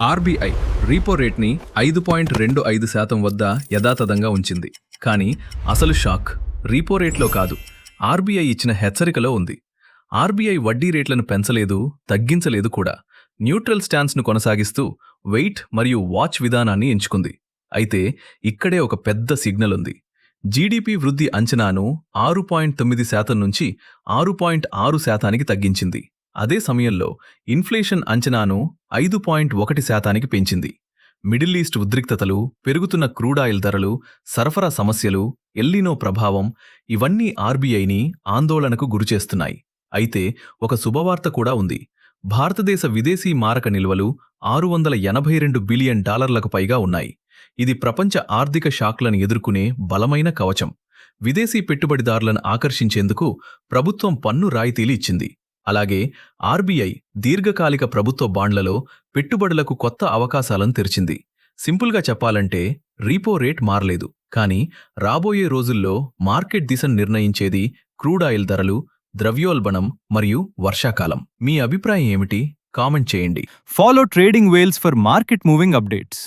RBI repo రేట్ని 5.25% వద్ద యథాతథంగా ఉంచింది. కానీ అసలు షాక్ రీపో రేట్లో కాదు, ఆర్బీఐ ఇచ్చిన హెచ్చరికలో ఉంది. ఆర్బీఐ వడ్డీ రేట్లను పెంచలేదు, తగ్గించలేదు కూడా. న్యూట్రల్ స్టాన్స్ను కొనసాగిస్తూ వెయిట్ మరియు వాచ్ విధానాన్ని ఎంచుకుంది. అయితే ఇక్కడే ఒక పెద్ద సిగ్నల్ ఉంది. జీడీపీ వృద్ధి అంచనాను 6.9% నుంచి 6.6%కి తగ్గించింది. అదే సమయంలో ఇన్ఫ్లేషన్ అంచనాను 5.1%కి పెంచింది. మిడిల్ ఈస్ట్ ఉద్రిక్తతలు, పెరుగుతున్న క్రూడాయిల్ ధరలు, సరఫరా సమస్యలు, ఎల్నినో ప్రభావం ఇవన్నీ ఆర్బీఐని ఆందోళనకు గురిచేస్తున్నాయి. అయితే ఒక శుభవార్త కూడా ఉంది. భారతదేశ విదేశీ మారక నిల్వలు $682 బిలియన్ పైగా ఉన్నాయి. ఇది ప్రపంచ ఆర్థిక షాక్లను ఎదుర్కొనే బలమైన కవచం. విదేశీ పెట్టుబడిదారులను ఆకర్షించేందుకు ప్రభుత్వం పన్ను రాయితీలు ఇచ్చింది. అలాగే ఆర్బీఐ దీర్ఘకాలిక ప్రభుత్వ బాండ్లలో పెట్టుబడులకు కొత్త అవకాశాలను తెరిచింది. సింపుల్గా చెప్పాలంటే రీపో రేట్ మారలేదు, కానీ రాబోయే రోజుల్లో మార్కెట్ దిశను నిర్ణయించేది క్రూడాయిల్ ధరలు, ద్రవ్యోల్బణం మరియు వర్షాకాలం. మీ అభిప్రాయం ఏమిటి? కామెంట్ చేయండి. Follow Trading Whales for market moving updates.